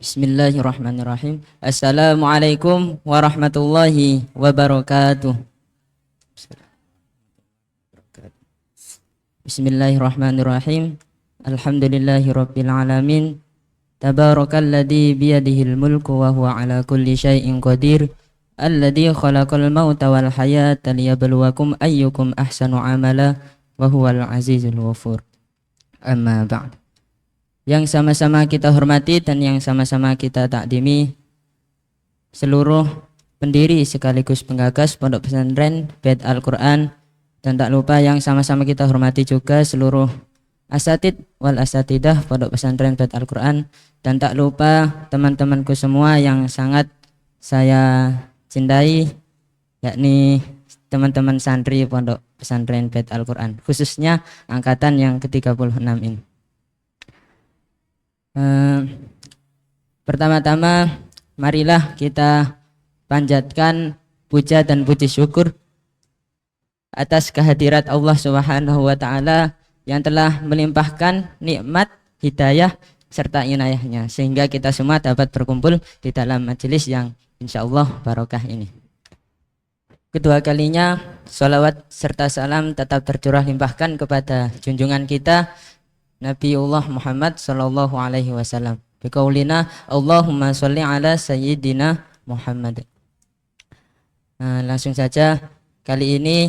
Bismillahirrahmanirrahim. Assalamualaikum warahmatullahi wabarakatuh. Bismillahirrahmanirrahim. Alhamdulillahirabbil alamin. Tabarakalladzi biyadihil mulku wa huwa ala kulli syai'in qadir. Alladzi khalaqal mauta wal hayata liyabluwakum ayyukum ahsanu amala wa huwal azizul ghafur. Amma ba'd. Yang sama-sama kita hormati dan yang sama-sama kita takdimi seluruh pendiri sekaligus penggagas Pondok Pesantren Bait Al-Quran, dan tak lupa yang sama-sama kita hormati juga seluruh asatid wal asatidah Pondok Pesantren Bait Al-Quran, dan tak lupa teman-temanku semua yang sangat saya cintai, yakni teman-teman santri Pondok Pesantren Bait Al-Quran, khususnya angkatan yang ke-36 ini. Pertama-tama marilah kita panjatkan puja dan puji syukur atas kehadirat Allah Subhanahu wa taala yang telah melimpahkan nikmat hidayah serta inayahnya sehingga kita semua dapat berkumpul di dalam majelis yang insyaallah barokah ini. Kedua kalinya sholawat serta salam tetap tercurah limpahkan kepada junjungan kita Nabiullah Muhammad sallallahu alaihi wasallam. Biqaulina Allahumma sholli ala sayyidina Muhammad. Langsung saja kali ini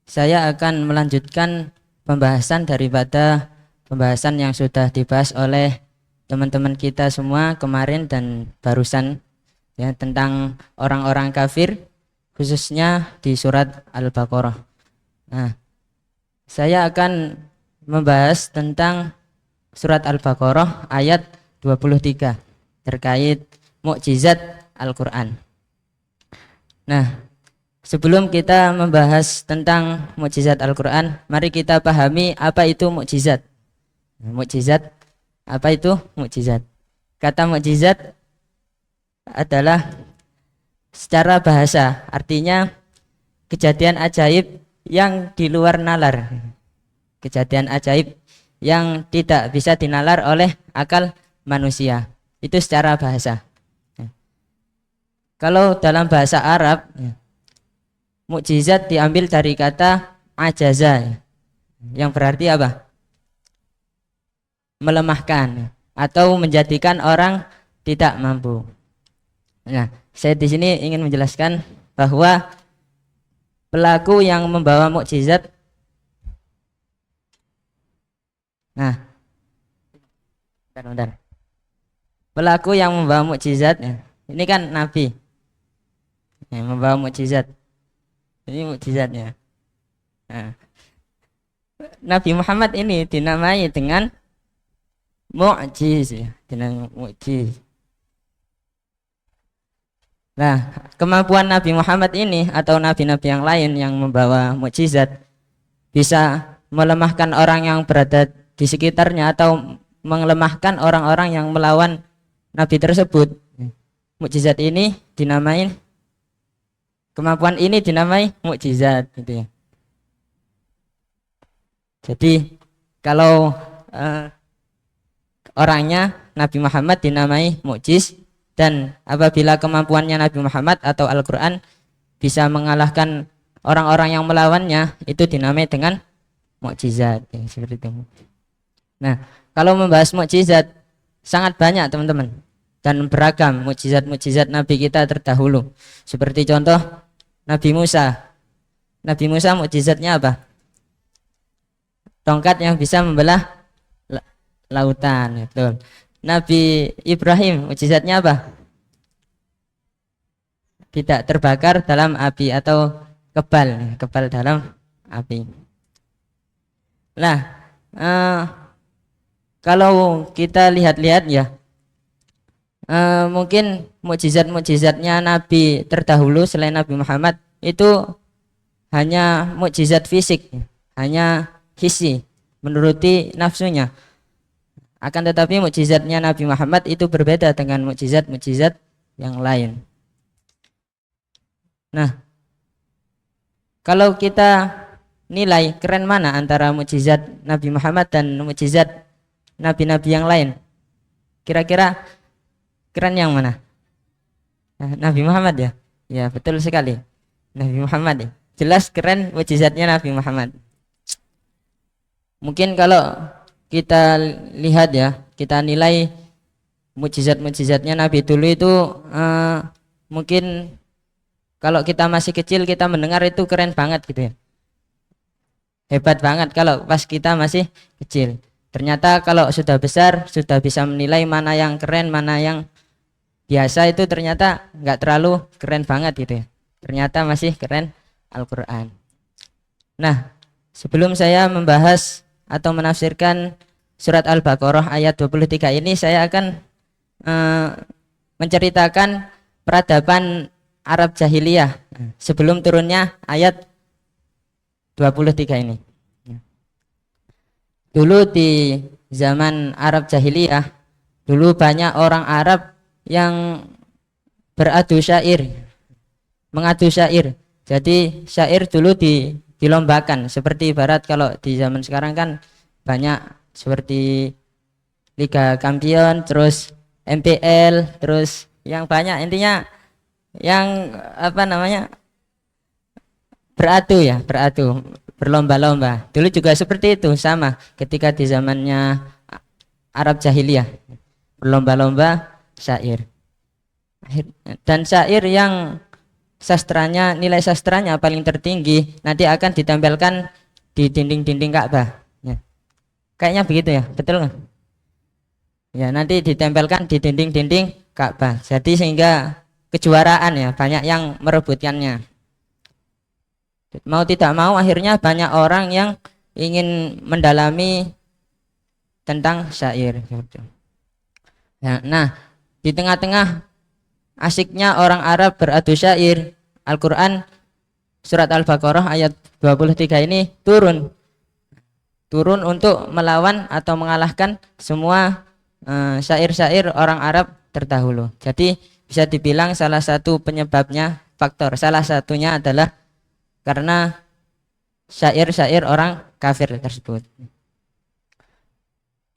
saya akan melanjutkan pembahasan daripada pembahasan yang sudah dibahas oleh teman-teman kita semua kemarin dan barusan, ya, tentang orang-orang kafir khususnya di surat Al-Baqarah. Saya akan membahas tentang surat Al-Baqarah ayat 23 terkait mukjizat Al-Quran. Sebelum kita membahas tentang mukjizat Al-Quran, mari kita pahami apa itu mukjizat. Mukjizat, apa itu mukjizat? Kata mukjizat adalah secara bahasa artinya kejadian ajaib yang di luar nalar. Kejadian ajaib yang tidak bisa dinalar oleh akal manusia. Itu secara bahasa. Kalau dalam bahasa Arab, mukjizat diambil dari kata ajaza, yang berarti apa? Melemahkan atau menjadikan orang tidak mampu. Saya di sini ingin menjelaskan bahwa pelaku yang membawa mukjizat, pelaku yang membawa mukjizat, ini kan Nabi yang membawa mukjizat. Ini mukjizatnya. Nabi Muhammad ini dinamai dengan mu'jiz, ya, dengan mu'jiz. Kemampuan Nabi Muhammad ini atau nabi-nabi yang lain yang membawa mukjizat bisa melemahkan orang yang berada di sekitarnya atau melemahkan orang-orang yang melawan Nabi tersebut. Mukjizat ini dinamai, kemampuan ini dinamai mukjizat, gitu ya. Jadi kalau orangnya Nabi Muhammad dinamai mukjiz, dan apabila kemampuannya Nabi Muhammad atau Al-Quran bisa mengalahkan orang-orang yang melawannya, itu dinamai dengan mukjizat, ya, seperti itu. Kalau membahas mukjizat sangat banyak teman-teman dan beragam mukjizat-mukjizat Nabi kita terdahulu. Seperti contoh Nabi Musa. Nabi Musa mukjizatnya apa? Tongkat yang bisa membelah lautan, betul. Nabi Ibrahim mukjizatnya apa? Tidak terbakar dalam api atau kebal dalam api. Kalau kita lihat-lihat, ya, mungkin mukjizat-mukjizatnya Nabi terdahulu selain Nabi Muhammad itu hanya mukjizat fisik, hanya hissi, menuruti nafsunya. Akan tetapi mukjizatnya Nabi Muhammad itu berbeda dengan mukjizat-mukjizat yang lain. Kalau kita nilai keren mana antara mukjizat Nabi Muhammad dan mukjizat nabi-nabi yang lain, kira-kira keren yang mana? Nabi Muhammad ya? Ya betul sekali, Nabi Muhammad ya. Jelas keren mukjizatnya Nabi Muhammad. Mungkin kalau kita lihat ya, kita nilai mukjizat-mukjizatnya Nabi dulu itu mungkin kalau kita masih kecil kita mendengar itu keren banget gitu ya, hebat banget kalau pas kita masih kecil. Ternyata kalau sudah besar sudah bisa menilai mana yang keren, mana yang biasa, itu ternyata nggak terlalu keren banget gitu ya. Ternyata masih keren Al-Quran. Nah, sebelum saya membahas atau menafsirkan surat Al-Baqarah ayat 23 ini, saya akan menceritakan peradaban Arab jahiliyah sebelum turunnya ayat 23 ini. Dulu di zaman Arab jahiliyah, dulu banyak orang Arab yang beradu syair, mengadu syair. Jadi syair dulu dilombakan, seperti ibarat kalau di zaman sekarang kan banyak seperti Liga Kampion, terus MPL, terus yang banyak, intinya yang apa namanya, beradu ya, beradu, berlomba-lomba. Dulu juga seperti itu, sama ketika di zamannya Arab jahiliyah, berlomba-lomba syair. Dan syair yang sastranya, nilai sastranya paling tertinggi nanti akan ditempelkan di dinding-dinding Ka'bah ya. Kayaknya begitu ya, betul nggak? Ya, nanti ditempelkan di dinding-dinding Ka'bah. Jadi sehingga kejuaraan ya, banyak yang merebutkannya. Mau tidak mau akhirnya banyak orang yang ingin mendalami tentang syair. Ya, nah, di tengah-tengah asiknya orang Arab beradu syair, Al-Quran surat Al-Baqarah ayat 23 ini turun untuk melawan atau mengalahkan semua syair-syair orang Arab terdahulu. Jadi bisa dibilang salah satu penyebabnya, faktor salah satunya adalah karena syair-syair orang kafir tersebut.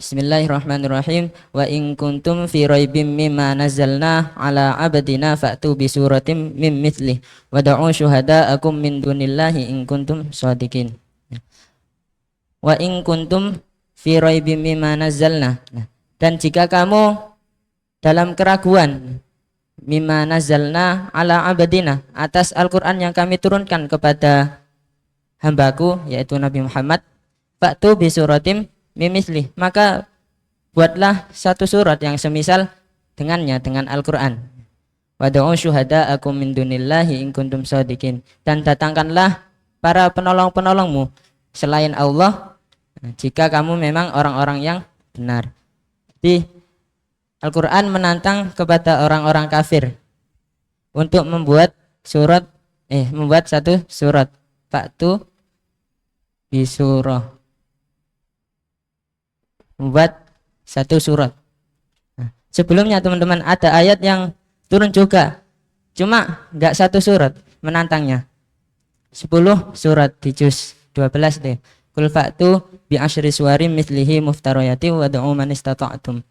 Bismillahirrahmanirrahim. Wa in kuntum fi raibim mimma nazzalna ala abdina fa'tu bi suratim mim mithlih wad'u syuhada'akum min dunillahi in kuntum shadiqin. Wa in kuntum fi raibim mimma nazzalna. Dan jika kamu dalam keraguan mimma nazzalna ala abdina, atas Al-Qur'an yang kami turunkan kepada hambaku yaitu Nabi Muhammad, fa'tu bi suratim mimislih, maka buatlah satu surat yang semisal dengannya, dengan Al-Quran. Wad'u syuhada'akum min dunillahi in kuntum shadiqin, dan datangkanlah para penolong-penolongmu selain Allah jika kamu memang orang-orang yang benar. Jadi Al-Quran menantang kepada orang-orang kafir untuk membuat satu surat. Fa'tu bi surah, membuat satu surat. Sebelumnya teman-teman ada ayat yang turun juga, cuma nggak satu surat, menantangnya 10 surat di juz 12 deh. Qul fa'tu bi asyri suwarim mithlihi muftarayati wad'u man istata'tum.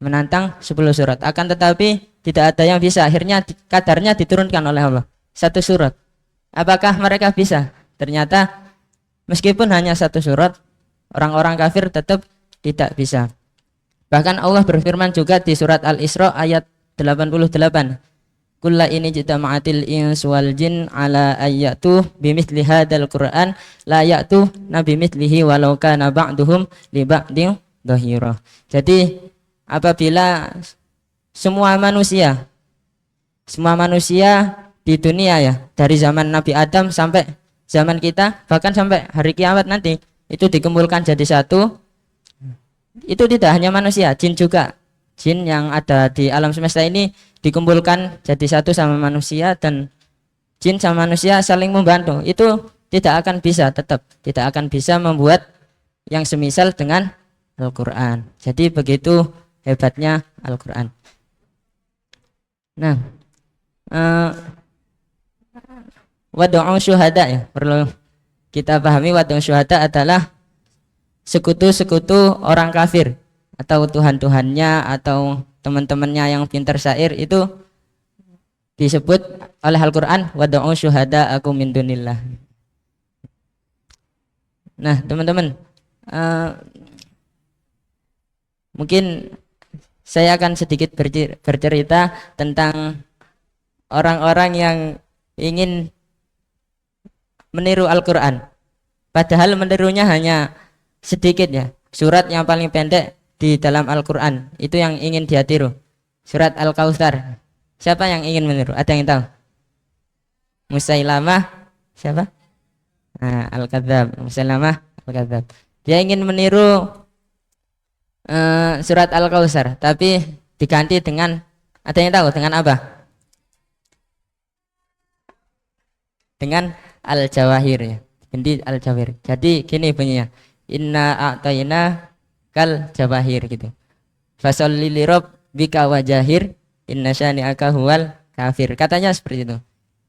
Menantang 10 surat, akan tetapi tidak ada yang bisa. Akhirnya kadarnya diturunkan oleh Allah, satu surat. Apakah mereka bisa? Ternyata meskipun hanya satu surat, orang-orang kafir tetap tidak bisa. Bahkan Allah berfirman juga di surat Al-Isra ayat 88. Qul la in jitama'atil insu wal jin ala ayyatu bimithli hadzal Qur'an la ya'tu nabi mithlihi walau kana ba'duhum li ba'din dhahira. Jadi apabila semua manusia di dunia ya, dari zaman Nabi Adam sampai zaman kita, bahkan sampai hari kiamat nanti, itu dikumpulkan jadi satu. Itu tidak hanya manusia, jin juga. Jin yang ada di alam semesta ini dikumpulkan jadi satu sama manusia, dan jin sama manusia saling membantu. Itu tidak akan bisa, tetap tidak akan bisa membuat yang semisal dengan Al-Quran. Jadi begitu hebatnya Al-Quran. Nah, wad'u syuhada ya, perlu kita pahami. Wad'u syuhada adalah sekutu-sekutu orang kafir. atau tuhan-tuhannya atau teman-temannya yang pintar syair itu disebut oleh Al-Quran wad'u syuhada'akum min dunillah. Nah teman-teman, mungkin saya akan sedikit bercerita tentang orang-orang yang ingin meniru Al-Quran, padahal menirunya hanya sedikit ya. Surat yang paling pendek di dalam Al-Quran itu yang ingin dia tiru, surat Al-Kautsar. Siapa yang ingin meniru? Ada yang tahu? Musailamah siapa? Nah, Al-Kadzab. Musailamah Al-Kadzab. Dia ingin meniru surat Al-Kautsar, tapi diganti dengan, ada yang tahu dengan apa? Dengan Al-Jawahir ya. Ganti Al-Jawahir. Jadi gini bunyinya. Inna a'tayna kal jawahir gitu. Fasholli li rabbika wajahir inna syani'aka huwal kafir. Katanya seperti itu.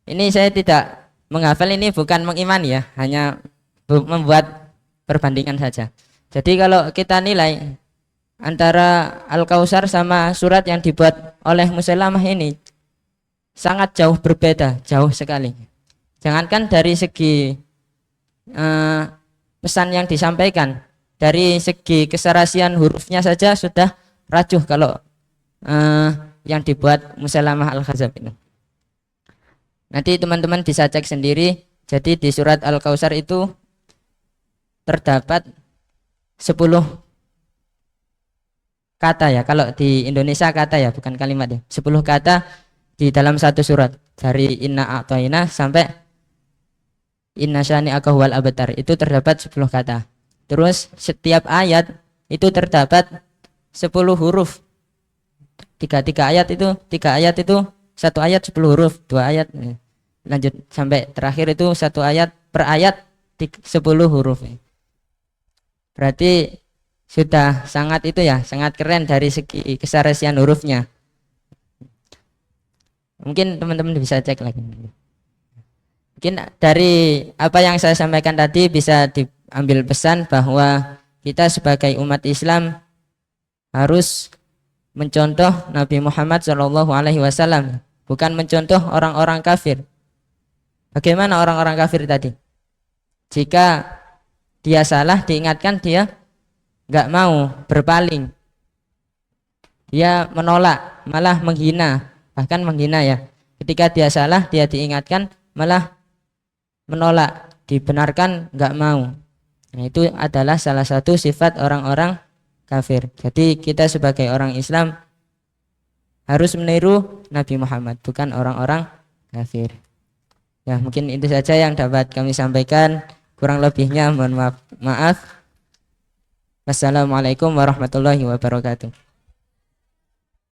Ini saya tidak menghafal, ini bukan mengimani ya, hanya membuat perbandingan saja. Jadi kalau kita nilai antara Al-Kautsar sama surat yang dibuat oleh Musailamah ini sangat jauh berbeda, jauh sekali. Jangankan dari segi pesan yang disampaikan, dari segi keserasian hurufnya saja sudah rajuh kalau yang dibuat Musailamah Al-Kadzab itu. Nanti teman-teman bisa cek sendiri. Jadi di surat Al-Kautsar itu terdapat 10 kata ya, kalau di Indonesia kata ya, bukan kalimat ya. 10 kata di dalam satu surat, dari inna a'tayna sampai inna syani'aka huwal abtar, itu terdapat 10 kata. Terus setiap ayat itu terdapat 10 huruf. 3 ayat itu, 3 ayat itu 1 ayat 10 huruf, 2 ayat lanjut sampai terakhir itu 1 ayat per ayat 10 huruf. Berarti sudah sangat itu ya, sangat keren dari segi keserasian hurufnya. Mungkin teman-teman bisa cek lagi. Mungkin dari apa yang saya sampaikan tadi bisa diambil pesan bahwa kita sebagai umat Islam harus mencontoh Nabi Muhammad SAW, bukan mencontoh orang-orang kafir. Bagaimana orang-orang kafir tadi? Jika dia salah diingatkan, dia nggak mau berpaling, dia menolak, malah menghina, bahkan menghina ya. Ketika dia salah, dia diingatkan malah menolak, dibenarkan nggak mau. Nah, itu adalah salah satu sifat orang-orang kafir. Jadi kita sebagai orang Islam harus meniru Nabi Muhammad, bukan orang-orang kafir. Ya mungkin itu saja yang dapat kami sampaikan. Kurang lebihnya mohon maaf. Wassalamualaikum warahmatullahi wabarakatuh.